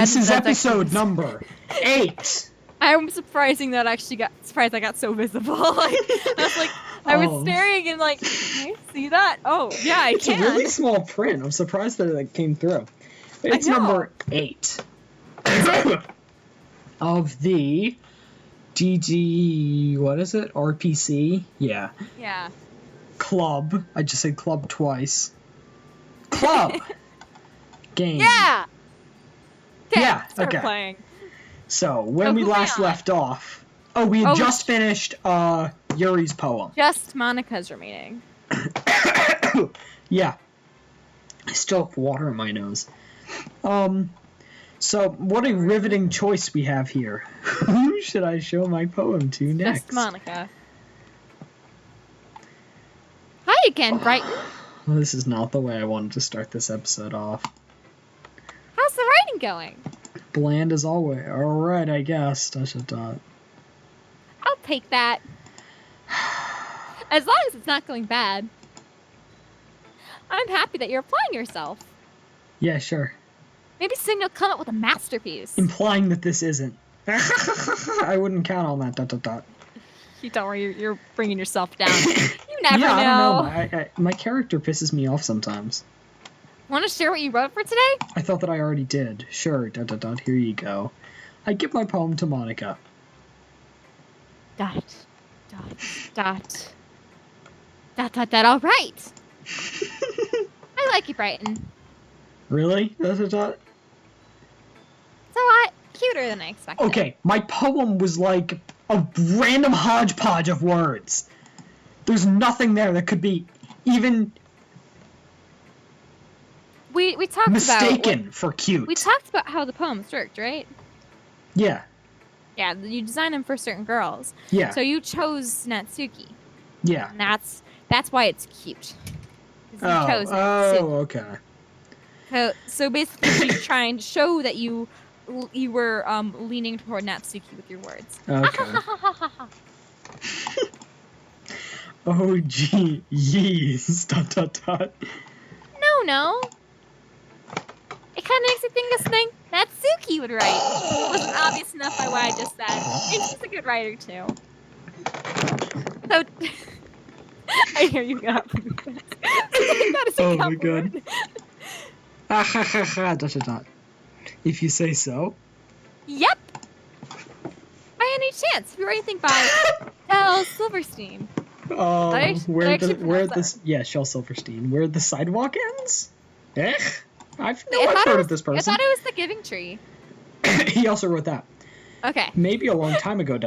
This is episode number 8. I'm surprised I got so visible. Like, I was like, I was staring and like, can I see that? Oh, yeah, I can. It's a really small print. I'm surprised that it came through. It's number 8. Of the what is it? RPC? Yeah. Yeah. Club. I just said club twice. Club! Game. Yeah! Yeah, Start okay. playing. So, when we last left off... Oh, we had just finished Yuri's poem. Just Monica's remaining. Yeah. I still have water in my nose. So, what a riveting choice we have here. Who should I show my poem to next? Just Monica. Hi again, Brighton. Well, this is not the way I wanted to start this episode off. How's the writing going? Bland as always. Alright, I guess. I'll take that. As long as it's not going bad. I'm happy that you're applying yourself. Yeah, sure. Maybe soon you'll come up with a masterpiece. Implying that this isn't. I wouldn't count on that. You don't worry, you're bringing yourself down. You never know. I don't know. My character pisses me off sometimes. Want to share what you wrote for today? I thought that I already did. Sure, here you go. I give my poem to Monica. ... All right. I like you, Brighton. Really? It's a lot cuter than I expected. Okay, my poem was like a random hodgepodge of words. There's nothing there that could be even we talked mistaken for cute. We talked about how the poems worked, right? Yeah. Yeah, you design them for certain girls. Yeah. So you chose Natsuki. Yeah. And that's why it's cute. Okay. So basically, you're trying to show that you were leaning toward Natsuki with your words. Okay. Oh, gee, yees, ... No. It kind of makes you think this thing Natsuki would write. It wasn't obvious enough by what I just said. And she's a good writer, too. So, I hear you got Oh my god. If you say so. Yep. By any chance, if you were anything by Shel Silverstein. Shel Silverstein. Where the sidewalk ends? I've heard of this person. I thought it was The Giving Tree. He also wrote that. Okay. Maybe a long time ago,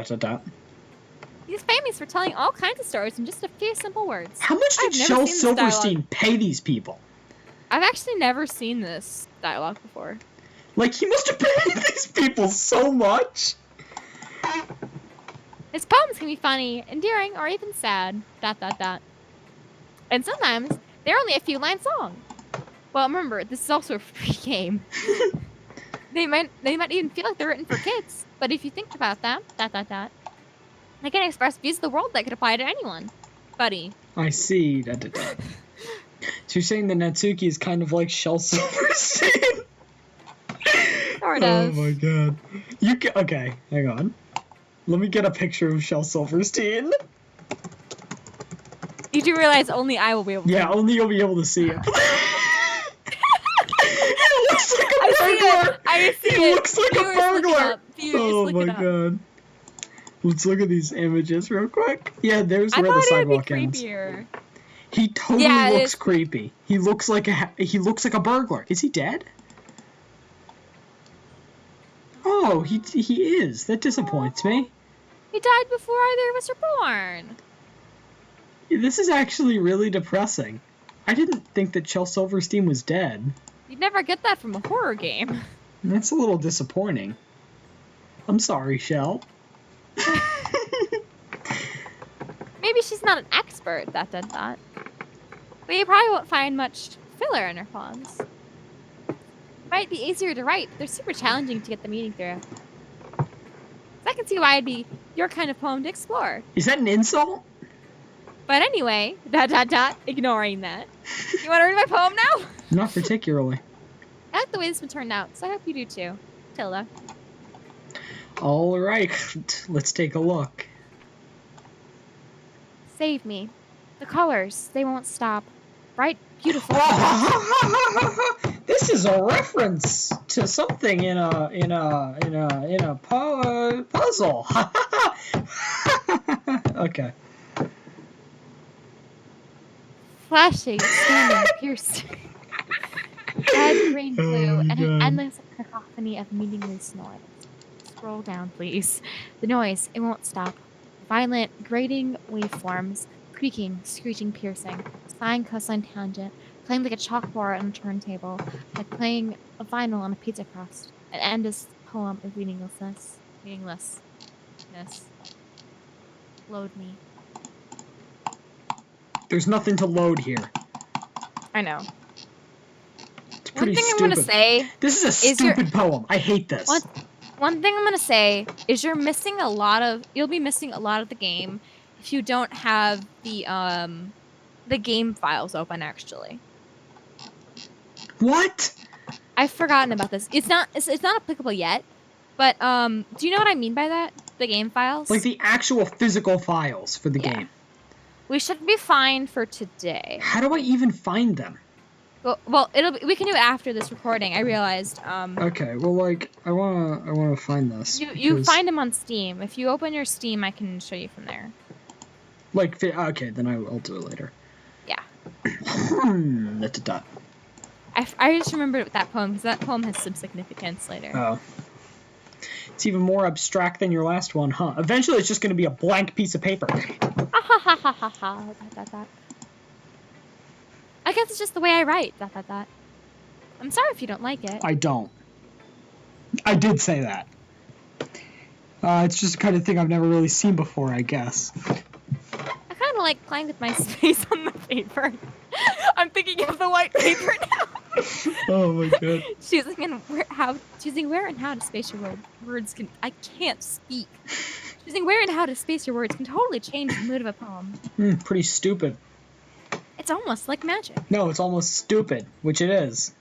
He's famous for telling all kinds of stories in just a few simple words. How much did Shel Silverstein pay these people? I've actually never seen this dialogue before. Like, he must have paid these people so much. His poems can be funny, endearing, or even sad. ... And sometimes they're only a few lines long. Well, remember, this is also a free game. They might even feel like they're written for kids. But if you think about that, ... They can express views of the world that could apply to anyone. Buddy. I see. So you're saying that Natsuki is kind of like Shel Silverstein? Sort of. Oh my god. Okay, hang on. Let me get a picture of Shel Silverstein. You do realize only I will be able to. Yeah, only you'll be able to see it. It looks like a burglar! I see it. He looks like a burglar! Oh my god. Let's look at these images real quick. Yeah, there's where the sidewalk ends. He totally looks creepy. He looks like a burglar. Is he dead? Oh, he is. That disappoints me. He died before either of us were born. This is actually really depressing. I didn't think that Shel Silverstein was dead. You'd never get that from a horror game. That's a little disappointing. I'm sorry, Shel. Maybe she's not an expert, ... But you probably won't find much filler in her poems. Might be easier to write, but they're super challenging to get the meaning through. So I can see why it'd be your kind of poem to explore. Is that an insult? But anyway, ... ignoring that. You want to read my poem now? Not particularly. I like the way this one turned out, so I hope you do too. Tilda. All right, let's take a look. Save me. The colors, they won't stop. Bright, beautiful. This is a reference to something in a puzzle. Okay. Flashing, standing, piercing. Red, green, blue, and an endless cacophony of meaningless noise. Scroll down, please. The noise, it won't stop. Violent, grating waveforms, creaking, screeching, piercing, sine, cosine, tangent, playing like a chalkboard on a turntable, like playing a vinyl on a pizza crust. An endless poem of meaninglessness. Meaninglessness. Load me. There's nothing to load here. I know. It's pretty One thing stupid. I'm gonna say. This is a stupid poem. I hate this. One thing I'm gonna say is you'll be missing a lot of the game if you don't have the game files open actually. What? I've forgotten about this. It's not applicable yet, but do you know what I mean by that? The game files? Like the actual physical files for the game. We should be fine for today. How do I even find them? Well, we can do it after this recording. I realized. Okay. Well, like I wanna find this. You find them on Steam. If you open your Steam, I can show you from there. Like okay, then I'll do it later. Yeah. I just remembered that poem because that poem has some significance later. Oh. It's even more abstract than your last one, huh? Eventually, it's just going to be a blank piece of paper. Ha ha ha ha ha. I guess it's just the way I write. I'm sorry if you don't like it. I don't. I did say that. It's just the kind of thing I've never really seen before, I guess. I kind of like playing with my space on the paper. I'm thinking of the white paper now. Oh my god. Choosing where and how to space your words can. I can't speak. Choosing where and how to space your words can totally change the mood of a poem. Pretty stupid. It's almost like magic. No, it's almost stupid, which it is.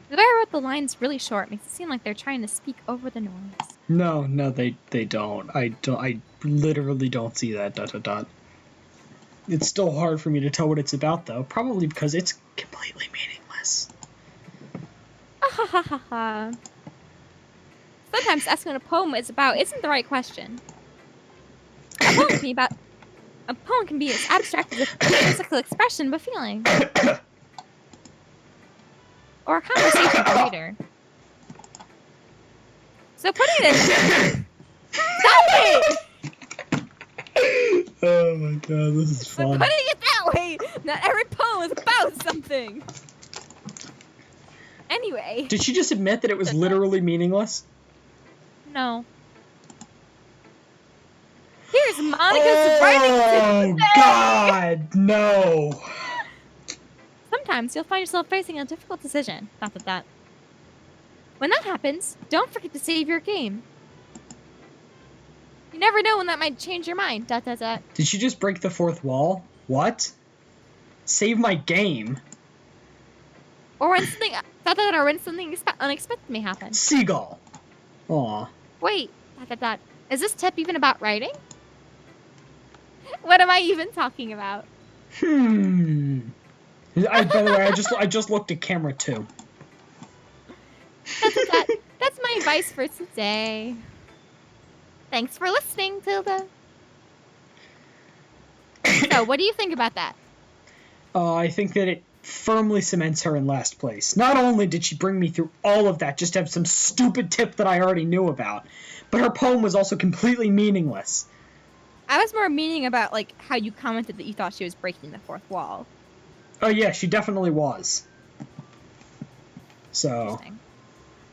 The way I wrote the lines really short makes it seem like they're trying to speak over the noise. No, they don't. I literally don't see that. It's still hard for me to tell what it's about, though. Probably because it's completely meaningless. Ha ha ha ha. Sometimes asking what a poem is about isn't the right question. A poem can be as abstract as a physical expression of a feeling. Or a conversation with the reader. So putting it in... Stop it! Oh my god, this is fun. So putting it that way, not every poem is about something. Anyway. Did she just admit that it was literally meaningless? No. Here's Monica's writing today. Oh god, no. Sometimes you'll find yourself facing a difficult decision. When that happens, don't forget to save your game. You never know when that might change your mind. Did she just break the fourth wall? What? Save my game? Or when something unexpected may happen. Seagull. Aw. Wait. Is this tip even about writing? What am I even talking about? By the way, I just looked at camera 2. That's my advice for today. Thanks for listening, Tilda. So, what do you think about that? I think that it firmly cements her in last place. Not only did she bring me through all of that just to have some stupid tip that I already knew about, but her poem was also completely meaningless. I was more meaning about, like, how you commented that you thought she was breaking the fourth wall. Oh, yeah, she definitely was. So.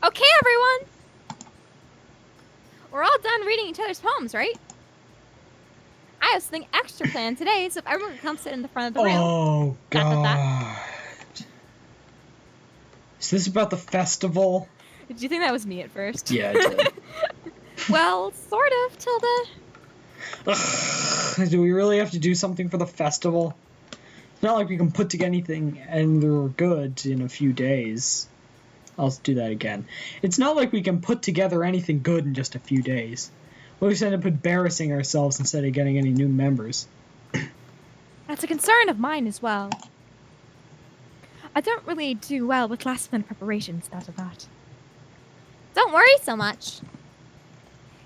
Okay, everyone! We're all done reading each other's poems, right? I have something extra planned today, so if everyone can come sit in the front of the room. Oh, God. Is this about the festival? Did you think that was me at first? Yeah, I did. Well, sort of, Tilda. Ugh, do we really have to do something for the festival? It's not like we can put together anything and they're good in a few days. I'll do that again. It's not like we can put together anything good in just a few days. We'll just end up embarrassing ourselves instead of getting any new members. That's a concern of mine as well. I don't really do well with last-minute preparations, that. Don't worry so much.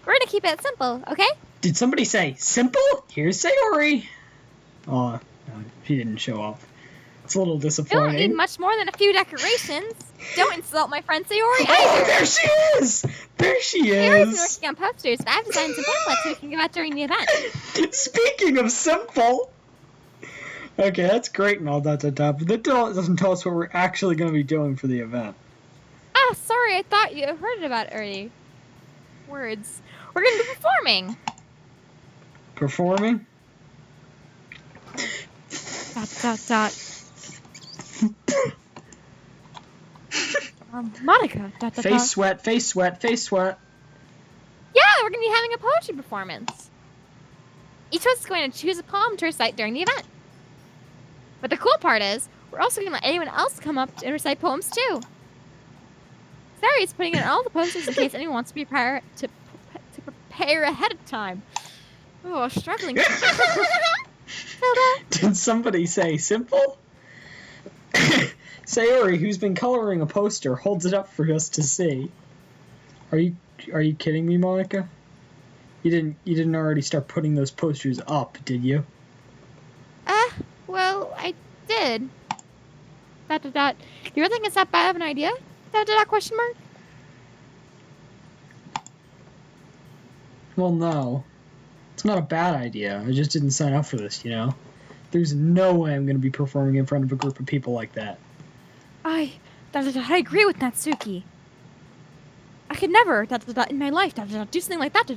We're gonna keep it simple, okay? Did somebody say simple? Here's Sayori. Oh, no, he didn't show up. It's a little disappointing. You don't need much more than a few decorations. Don't insult my friend Sayori Oh, either. there she is! There she Sayori's is! working on posters, but I've designed some pamphlets so we can give out during the event. Speaking of simple! Okay, that's great and all that, but that doesn't tell us what we're actually going to be doing for the event. Ah, sorry, I thought you heard about it already. Words. We're going to be performing. Performing? Monica. Face sweat, face sweat, face sweat. Yeah, we're going to be having a poetry performance. Each of us is going to choose a poem to recite during the event. But the cool part is, we're also going to let anyone else come up and recite poems too. Sari's putting in all the posters in case anyone wants to prepare ahead of time. Oh, struggling. Did somebody say simple? Sayori, who's been coloring a poster, holds it up for us to see. Are you kidding me, Monica? You didn't already start putting those posters up, did you? Well, I did. You really think it's that bad of an idea? Question mark? Well, no. It's not a bad idea. I just didn't sign up for this, you know? There's no way I'm going to be performing in front of a group of people like that. I agree with Natsuki. I could never, in my life, do something like that,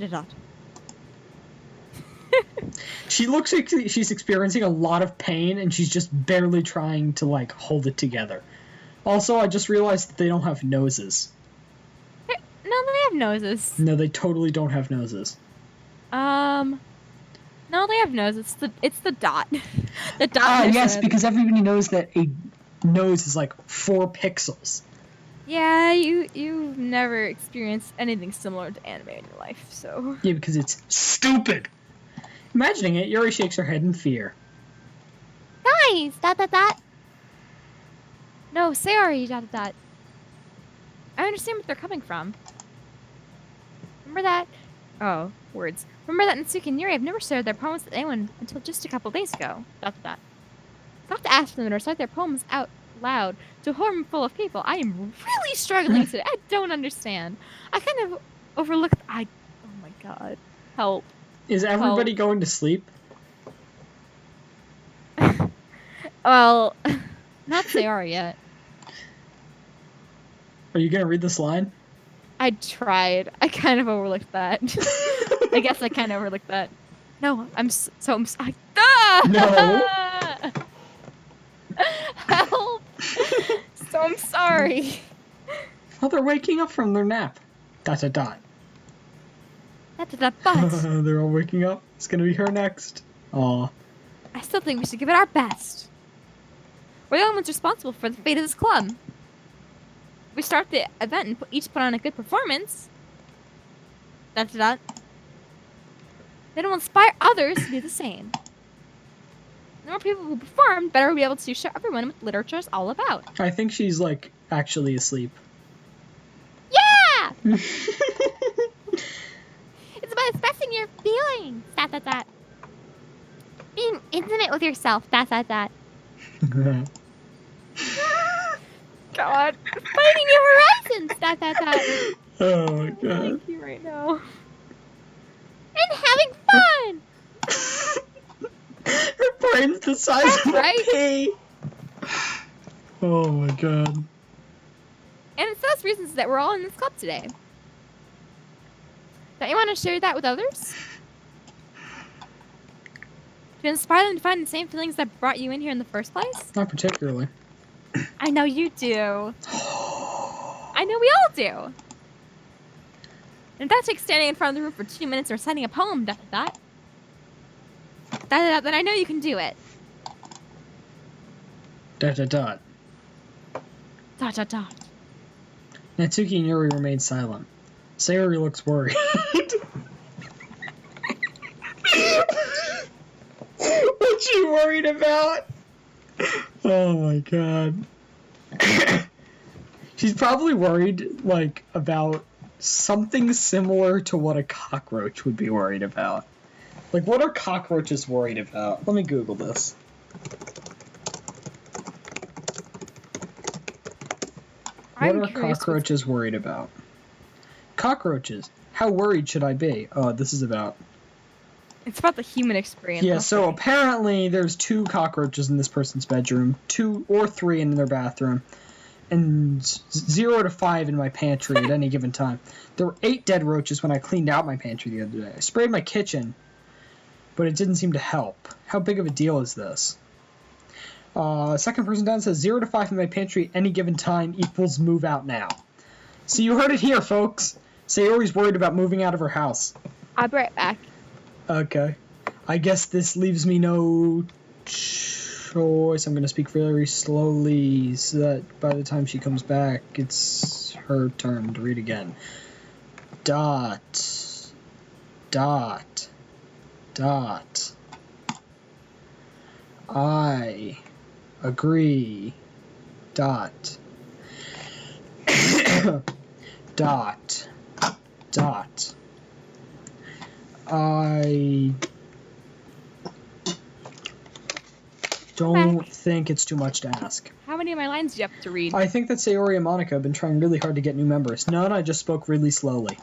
She looks like she's experiencing a lot of pain, and she's just barely trying to, like, hold it together. Also, I just realized that they don't have noses. No, they have noses. No, they totally don't have noses. No, they have noses. It's the dot. The dot. Ah, yes, because everybody knows that a nose is like 4 pixels. Yeah, you've never experienced anything similar to anime in your life, so. Yeah, because it's stupid. Imagining it, Yuri shakes her head in fear. Guys, No, Sayori, I understand what they're coming from. Remember that? Oh, words. Remember that Natsuki and Yuri have never shared their poems with anyone until just a couple days ago. So I have to ask them to recite their poems out loud to a room full of people. I am really struggling today. I don't understand. I kind of overlooked. Oh my god. Help. Is everybody going to sleep? Well, not Sayori yet. Are you going to read this line? I tried. I kind of overlooked that. I guess I kind of overlooked that. No, I'm No! Help! So I'm sorry. Oh, they're waking up from their nap. ... But. They're all waking up. It's going to be her next. Aw. I still think we should give it our best. We're the only ones responsible for the fate of this club. We start the event and each put on a good performance. Then we'll inspire others to do the same. The more people who perform, the better we'll be able to show everyone what literature is all about. I think she's, like, actually asleep. Yeah! It's about expressing your feelings. Being intimate with yourself. God. Finding new horizons. Oh my god. Thank you right now. And having fun. Her brain's the size of a pea. Oh my god. And it's those reasons that we're all in this club today. Don't you want to share that with others? To inspire them to find the same feelings that brought you in here in the first place? Not particularly. I know you do. I know we all do. And if that takes standing in front of the room for 2 minutes or reciting a poem, then I know you can do it. ... Natsuki and Yuri remain silent. Sayori looks worried. What's she worried about? Oh my god. She's probably worried, like, about something similar to what a cockroach would be worried about. Like, what are cockroaches worried about? Let me Google this. What are cockroaches worried about? Cockroaches. How worried should I be? Oh, this is about... It's about the human experience. Yeah, so apparently there's 2 cockroaches in this person's bedroom, 2 or 3 in their bathroom, and 0 to 5 in my pantry at any given time. There were 8 dead roaches when I cleaned out my pantry the other day. I sprayed my kitchen, but it didn't seem to help. How big of a deal is this? Second person down says 0 to 5 in my pantry any given time equals move out now. So you heard it here, folks. Sayori's worried about moving out of her house. I'll be right back. Okay. I guess this leaves me no choice. I'm going to speak very slowly so that by the time she comes back, it's her turn to read again. Dot. Dot. Dot. I agree. Dot. Dot. Dot. I don't think it's too much to ask. How many of my lines do you have to read? I think that Sayori and Monica have been trying really hard to get new members. None, I just spoke really slowly.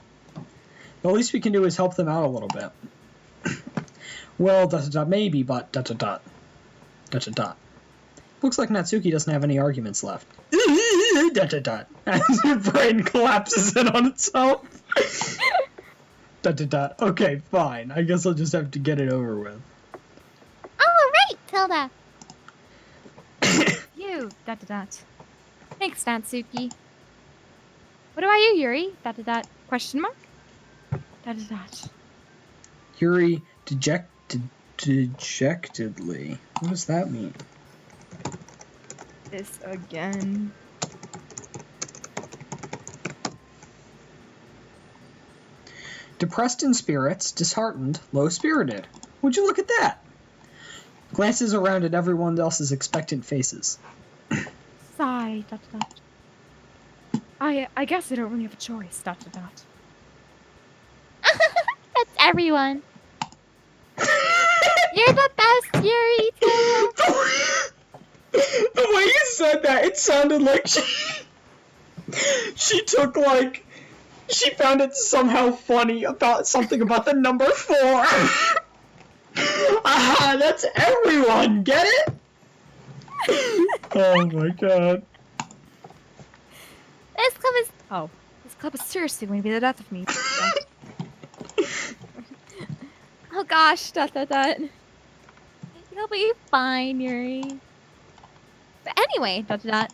The least we can do is help them out a little bit. Well, maybe, but dot. Looks like Natsuki doesn't have any arguments left. As your brain collapses in on itself. Okay, fine. I guess I'll just have to get it over with. All right, Tilda. You. Thanks, Natsuki. What about you, Yuri? Question mark? Yuri dejectedly. What does that mean? This again. Depressed in spirits, disheartened, low-spirited. Would you look at that? Glances around at everyone else's expectant faces. Sigh. I guess I don't really have a choice. That's everyone. You're the best, Yuri. The way you said that, it sounded like she took, like, she found it somehow funny about something about the number 4. Aha, that's everyone, get it? Oh my god. This club is seriously going to be the death of me. Oh gosh, You'll be fine, Yuri. But anyway, Let's move on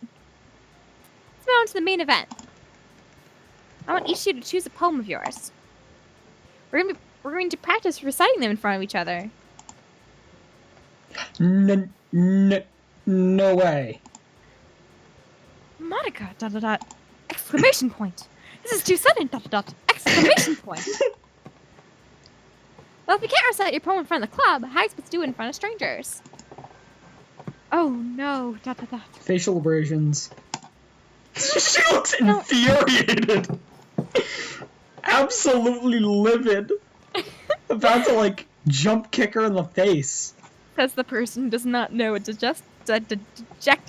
to the main event. I want each of you to choose a poem of yours. We're going to practice reciting them in front of each other. No way. Monica, exclamation point. This is too sudden, exclamation point. Well, if you can't recite your poem in front of the club, how are you supposed to do it in front of strangers? Oh no, Facial abrasions. She looks infuriated. Absolutely livid. About to, like, jump kick her in the face. Because the person does not know what dejected,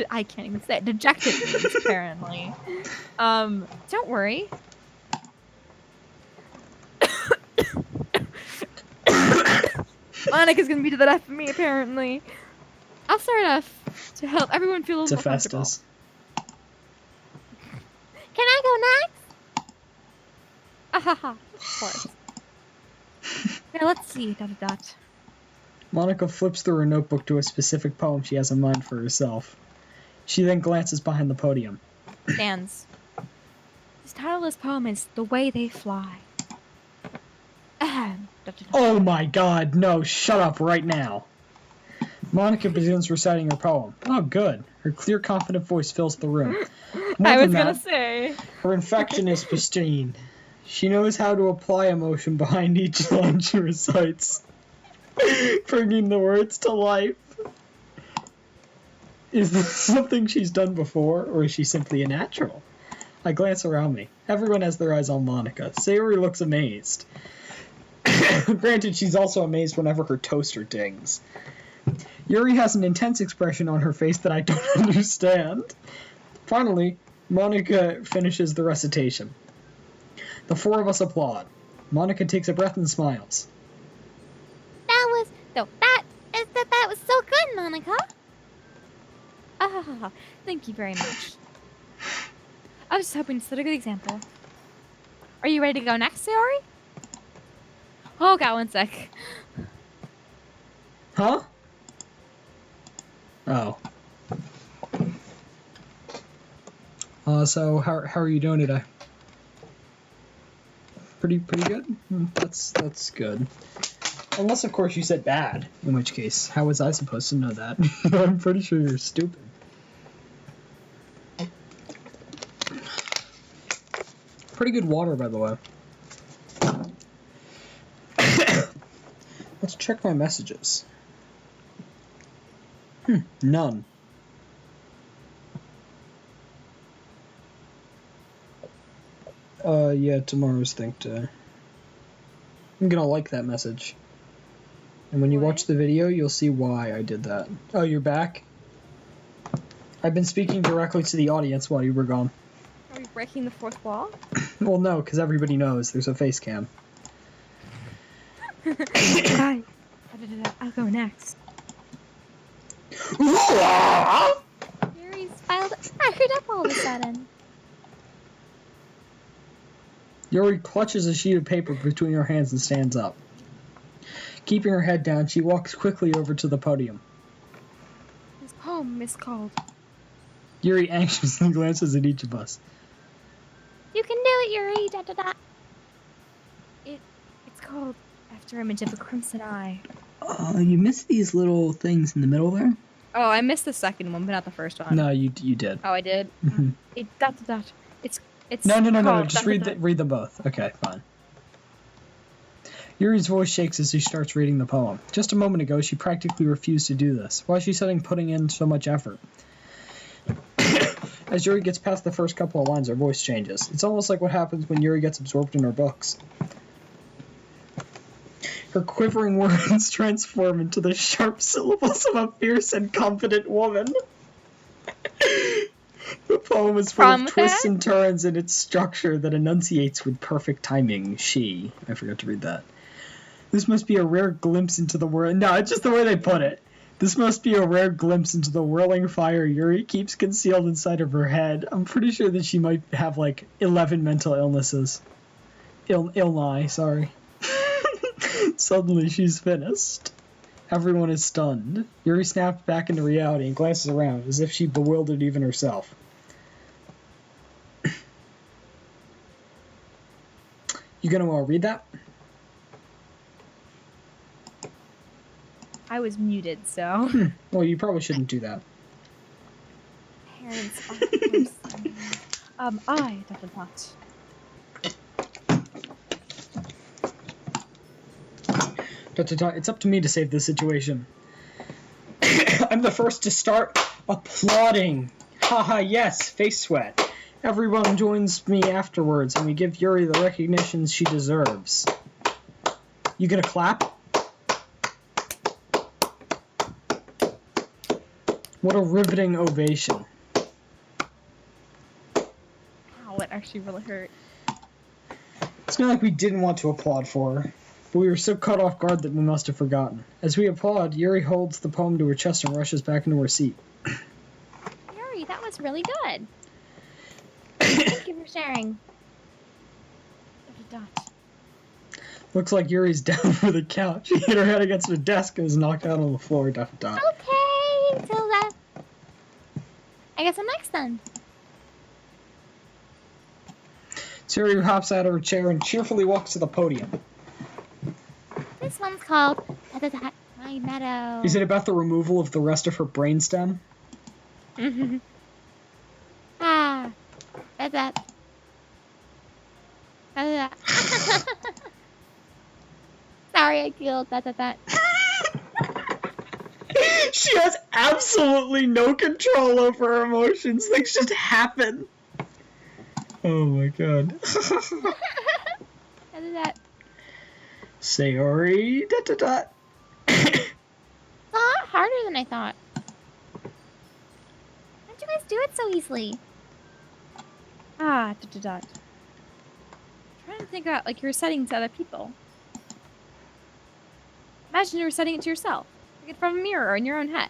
I can't even say it, dejected means, apparently. Don't worry. Monica's gonna be to the left of me, apparently. I'll start off to help everyone feel a little more comfortable. Can I go next? Ahaha, of course. Now let's see, Monica flips through her notebook to a specific poem she has in mind for herself. She then glances behind the podium. Stands. This title of this poem is The Way They Fly. Oh my god, no, shut up right now. Monica begins reciting her poem. Oh, good. Her clear, confident voice fills the room. I was gonna say. Her infection is pristine. She knows how to apply emotion behind each line she recites, bringing the words to life. Is this something she's done before, or is she simply a natural? I glance around me. Everyone has their eyes on Monica. Sayori looks amazed. Granted, she's also amazed whenever her toaster dings. Yuri has an intense expression on her face that I don't understand. Finally, Monica finishes the recitation. The four of us applaud. Monica takes a breath and smiles. That was so good, Monica. Ah, thank you very much. I was just hoping to set a good example. Are you ready to go next, Sayori? Oh, got 1 sec. Huh? Oh. So how are you doing today? Pretty good? That's good. Unless, of course, you said bad. In which case, how was I supposed to know that? I'm pretty sure you're stupid. Pretty good water, by the way. Let's check my messages. None. Yeah, tomorrow's Think Day. I'm gonna like that message. And when you watch the video, you'll see why I did that. Oh, you're back? I've been speaking directly to the audience while you were gone. Are we breaking the fourth wall? Well, no, because everybody knows there's a face cam. Hi. I'll go next. Yuri's fired up all of a sudden. Yuri clutches a sheet of paper between her hands and stands up. Keeping her head down, she walks quickly over to the podium. This poem is called... Yuri anxiously glances at each of us. You can do it, Yuri! It's called After Image of the Crimson Eye. You missed these little things in the middle there? Oh, I missed the second one, but not the first one. No, you did. Oh, I did? Mm-hmm. It's No, just read them both. Okay, fine. Yuri's voice shakes as she starts reading the poem. Just a moment ago, she practically refused to do this. Why is she putting in so much effort? As Yuri gets past the first couple of lines, her voice changes. It's almost like what happens when Yuri gets absorbed in her books. Her quivering words transform into the sharp syllables of a fierce and confident woman. The poem is full of twists and turns in its structure that enunciates with perfect timing. I forgot to read that. This must be a rare glimpse into the world. No, it's just the way they put it. This must be a rare glimpse into the whirling fire Yuri keeps concealed inside of her head. I'm pretty sure that she might have 11 mental illnesses. Illness, sorry. Suddenly she's finished. Everyone is stunned. Yuri snaps back into reality and glances around as if she bewildered even herself. You gonna read that? I was muted, so... Well, you probably shouldn't do that. Parents are person. It's up to me to save this situation. I'm the first to start applauding. Haha, yes, face sweat. Everyone joins me afterwards, and we give Yuri the recognition she deserves. You gonna clap? What a riveting ovation. Ow, it actually really hurt. It's not like we didn't want to applaud for her, but we were so caught off guard that we must have forgotten. As we applaud, Yuri holds the poem to her chest and rushes back into her seat. Yuri, that was really good. Thank you for sharing. Looks like Yuri's down for the couch. She hit her head against the desk and was knocked out on the floor. Okay, till that. I guess I'm next then. Yuri hops out of her chair and cheerfully walks to the podium. This one's called My Meadow. Is it about the removal of the rest of her brainstem? That. Sorry, I killed that. She has absolutely no control over her emotions. Things just happen. Oh my god. That. Sayori. Da. It's a lot harder than I thought. How'd you guys do it so easily? Trying to think about like you're reciting to other people. Imagine you're reciting it to yourself, like it from a mirror in your own head.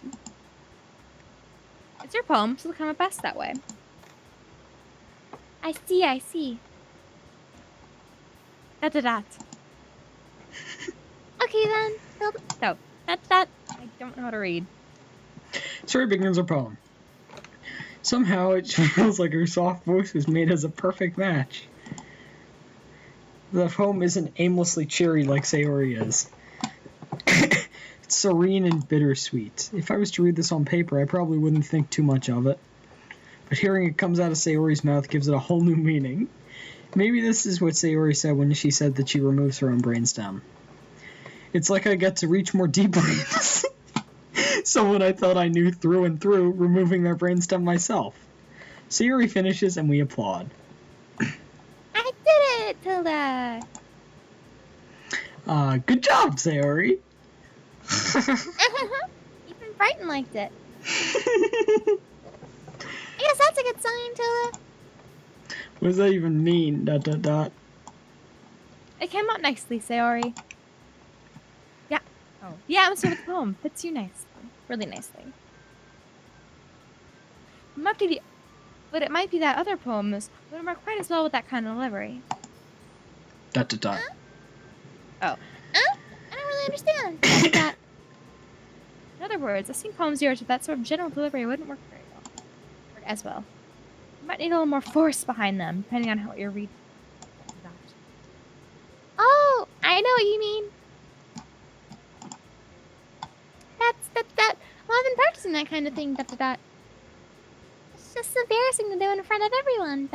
It's your poem, so it'll come up best that way. I see. That. Okay then. No. That. I don't know how to read. Sayori begins her poem. Somehow it feels like her soft voice was made as a perfect match. The poem isn't aimlessly cheery like Sayori is. It's serene and bittersweet. If I was to read this on paper, I probably wouldn't think too much of it. But hearing it comes out of Sayori's mouth gives it a whole new meaning. Maybe this is what Sayori said when she said that she removes her own brainstem. It's like I get to reach more deeply. Someone I thought I knew through and through, removing their brainstem myself. Sayori finishes and we applaud. I did it, Tilda! Good job, Sayori. Even Brighton liked it. I guess that's a good sign, Tilda. What does that even mean? ... It came out nicely, Sayori. Yeah. Oh. The atmosphere of the poem fits you nicely. Really nicely. But it might be that other poems wouldn't work quite as well with that kind of delivery. ... Oh. I don't really understand. In other words, I've seen poems yours with that sort of general delivery wouldn't work very well. Work as well. You might need a little more force behind them, depending on how you're reading. Oh, I know what you mean. That. Well, I've been practicing that kind of thing. It's just embarrassing to do in front of everyone.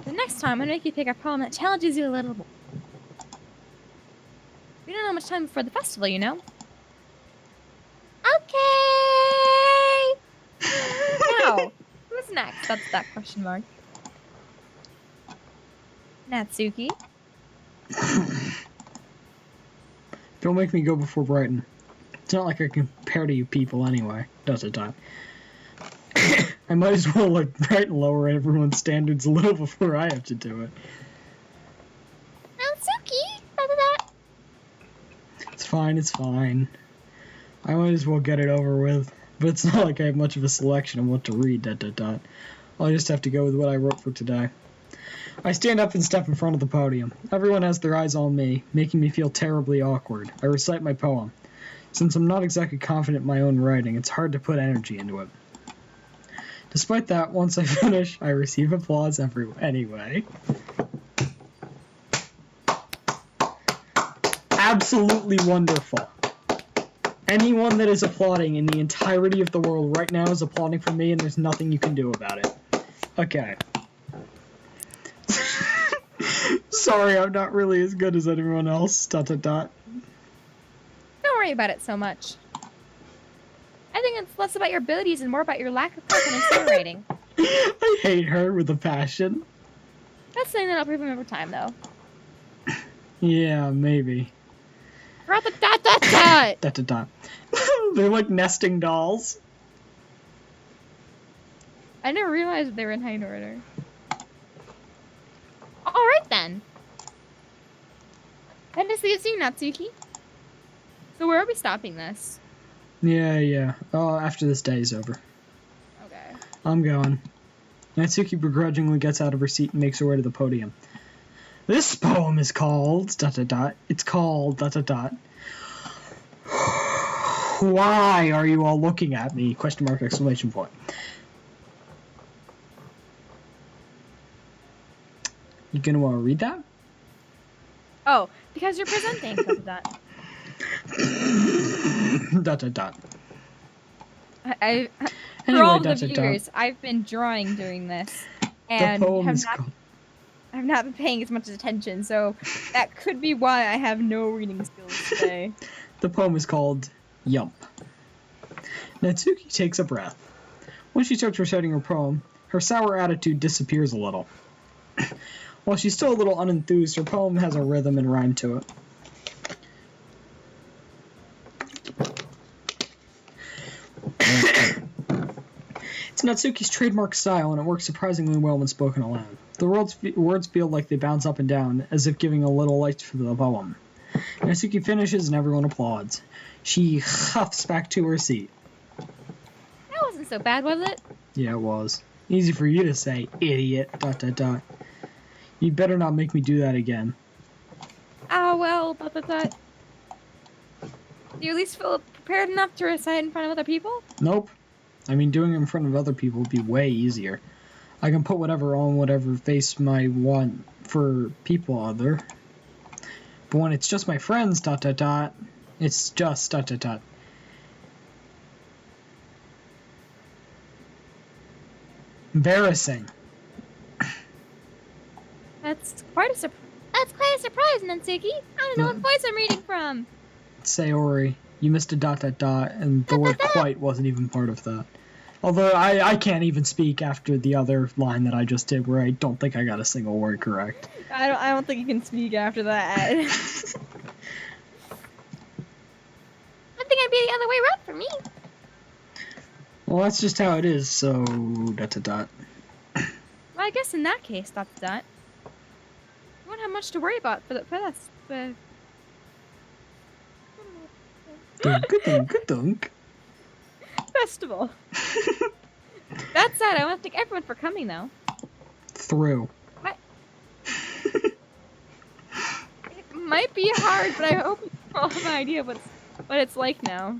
The next time, I'm gonna make you pick a poem that challenges you a little more. We don't have much time before the festival, you know. Okay. Now, who's next? That's that question mark. Natsuki. Don't make me go before Brighton. It's not like I compare to you people anyway. ... I might as well let Brighton lower everyone's standards a little before I have to do it. Natsuki. It's fine. I might as well get it over with. But it's not like I have much of a selection of what to read. I'll just have to go with what I wrote for today. I stand up and step in front of the podium. Everyone has their eyes on me, making me feel terribly awkward. I recite my poem. Since I'm not exactly confident in my own writing, it's hard to put energy into it. Despite that, once I finish, I receive applause anyway. Absolutely wonderful. Anyone that is applauding in the entirety of the world right now is applauding for me, and there's nothing you can do about it. Okay. Sorry, I'm not really as good as anyone else. ... Don't worry about it so much. I think it's less about your abilities and more about your lack of confidence in writing. I hate her with a passion. That's something that'll prove him over time, though. Yeah, maybe. Throughout the ... They're like nesting dolls. I never realized they were in height order. Alright then. Good to see you, Natsuki. So where are we stopping this? Yeah. Oh, after this day is over. Okay. I'm going. Natsuki begrudgingly gets out of her seat and makes her way to the podium. This poem is called... It's called... Why are you all looking at me? Question mark, exclamation point. You gonna want to read that? Oh, because you're presenting. ... For Anyway, all the viewers, I've been drawing during this, and I've not been paying as much attention, so that could be why I have no reading skills today. The poem is called Yump. Natsuki takes a breath. When she starts reciting her poem, her sour attitude disappears a little. While she's still a little unenthused, her poem has a rhythm and rhyme to it. It's Natsuki's trademark style, and it works surprisingly well when spoken aloud. The words feel like they bounce up and down, as if giving a little life to the poem. Natsuki finishes, and everyone applauds. She huffs back to her seat. That wasn't so bad, was it? Yeah, it was. Easy for you to say, idiot, ... You'd better not make me do that again. Oh, well, ... Do you at least feel prepared enough to recite in front of other people? Nope. I mean, doing it in front of other people would be way easier. I can put whatever on whatever face I want for people other. But when it's just my friends, ... It's just ... Embarrassing. That's quite a surprise, Natsuki. I don't know what voice I'm reading from. Sayori, you missed a ... and the word quite wasn't even part of that. Although I can't even speak after the other line that I just did, where I don't think I got a single word correct. I don't think you can speak after that. I think I'd be the other way around for me. Well, that's just how it is, so ... Well, I guess in that case, ... You won't have much to worry about for us. Dunk. Festival. That said, I want to thank everyone for coming, though. Through. What? It might be hard, but I hope you all have an idea of what it's like now.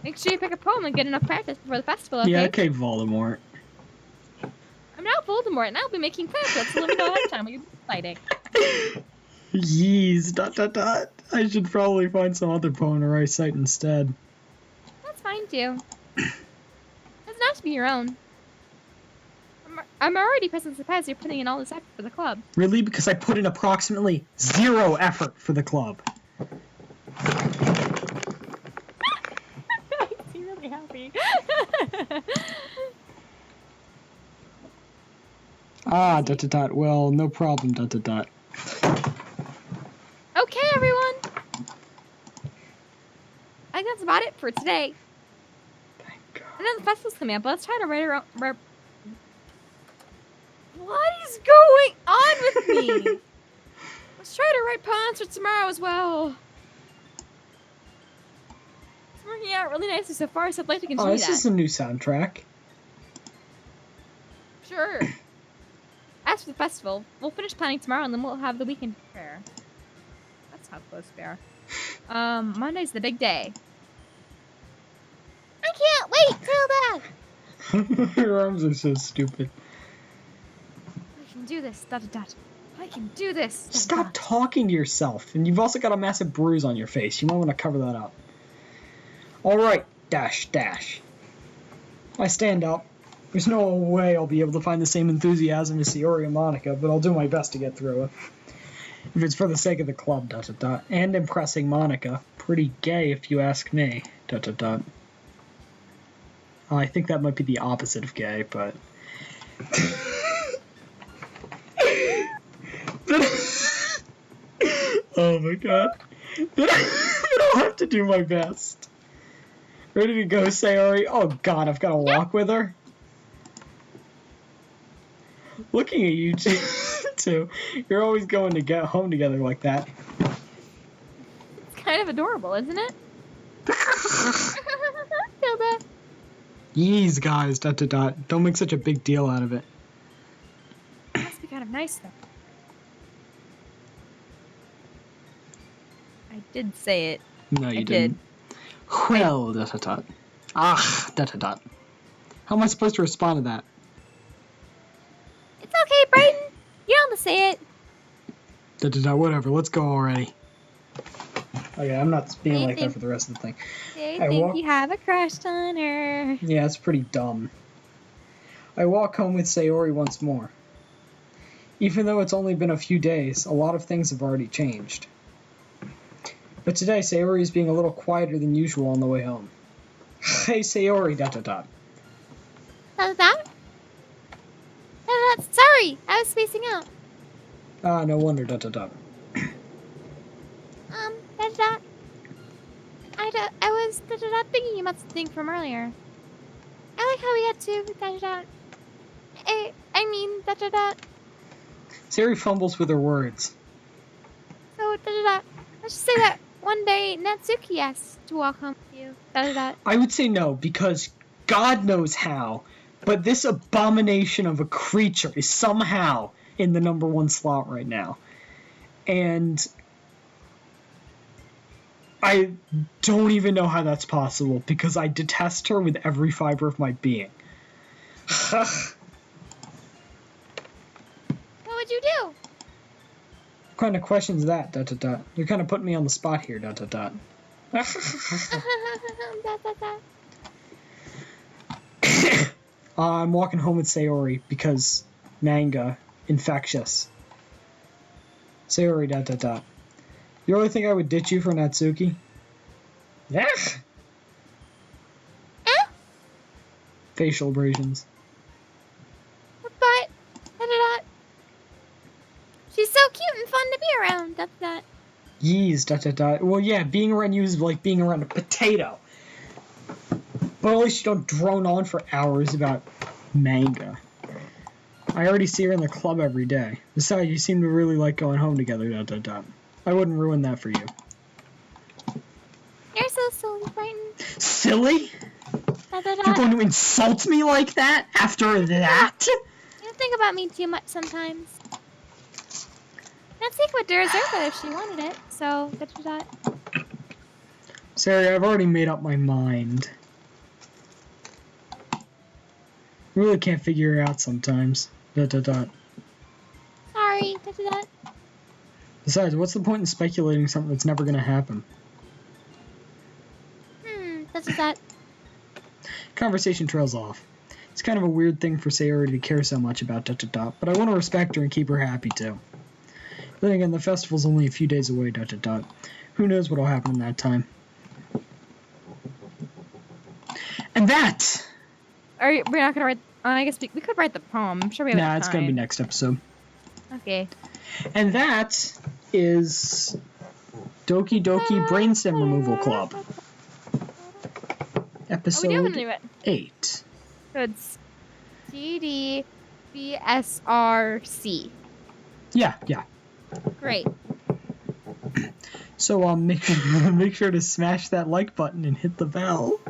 Make sure you pick a poem and get enough practice before the festival, okay? Yeah, okay, Voldemort. I'm now Voldemort, and I'll be making pamphlets and living ahead of time. You'll be fighting. Yeez, ... I should probably find some other poem to recite instead. That's fine, too. It's not to be your own. I'm already pressing surprised you're putting in all this effort for the club. Really? Because I put in approximately 0 effort for the club. Makes me really happy. Ah, ... Well, no problem, ... Okay, everyone. I think that's about it for today. Thank God. I know the festival's coming up, but let's try to write around. What is going on with me? Let's try to write poems for tomorrow as well. It's working out really nicely so far, so I'd like to continue that. This is a new soundtrack. Sure. As for the festival, we'll finish planning tomorrow, and then we'll have the weekend to prepare. That's how close we are. Monday's the big day. I can't wait till that. Your arms are so stupid. I can do this. ... I can do this. ... Stop talking to yourself. And you've also got a massive bruise on your face. You might want to cover that up. Alright, ... I stand up. There's no way I'll be able to find the same enthusiasm as Sayori and Monica, but I'll do my best to get through it. If it's for the sake of the club, ... And impressing Monica. Pretty gay, if you ask me, ... I think that might be the opposite of gay, but... Oh my god. Then I'll have to do my best. Ready to go, Sayori? Oh god, I've got to walk with her? Looking at you two, you're always going to get home together like that. It's kind of adorable, isn't it? Feel that? Yeez, guys, ... Don't make such a big deal out of it. It must be kind of nice, though. I did say it. No, you didn't. Well, ... Ah, ... How am I supposed to respond to that? It's okay, Brighton. You don't have to say it. Whatever, let's go already. Okay, I'm not being like that for the rest of the thing. They think you have a crush on her. Yeah, it's pretty dumb. I walk home with Sayori once more. Even though it's only been a few days, a lot of things have already changed. But today, Sayori is being a little quieter than usual on the way home. Hey, Sayori, ... Sorry, I was spacing out. Ah, no wonder, ... I was thinking about something from earlier. I like how we had to Sayori fumbles with her words. So let's just say that one day Natsuki asked to walk home with you. I would say no, because God knows how, but this abomination of a creature is somehow in the #1 slot right now. And I don't even know how that's possible, because I detest her with every fiber of my being. What would you do? What kind of question is that? ... You're kind of putting me on the spot here, ... I'm walking home with Sayori because manga infectious. Sayori ... You really think I would ditch you for Natsuki? Yeah. Facial abrasions. But she's so cute and fun to be around. Yeez, ... Well, yeah, being around you is like being around a potato. But at least you don't drone on for hours about manga. I already see her in the club every day. Besides, you seem to really like going home together, ... I wouldn't ruin that for you. You're so silly, Brighton. Silly? You're going to insult me like that after that? You think about me too much sometimes. Natsuki would deserve it if she wanted it, so... Sorry, I've already made up my mind. I really can't figure her out sometimes. ... Sorry, ... Besides, what's the point in speculating something that's never going to happen? Conversation trails off. It's kind of a weird thing for Sayori to care so much about ... but I want to respect her and keep her happy too. Then again, the festival's only a few days away ... Who knows what'll happen in that time. And that! We're not gonna write... I guess we could write the poem. I'm sure we have time. Nah, it's gonna be next episode. Okay. And that is Doki Doki Brainstem Removal Club. Episode 8. So it's DDBSRC. Yeah. Great. So make sure to smash that like button and hit the bell.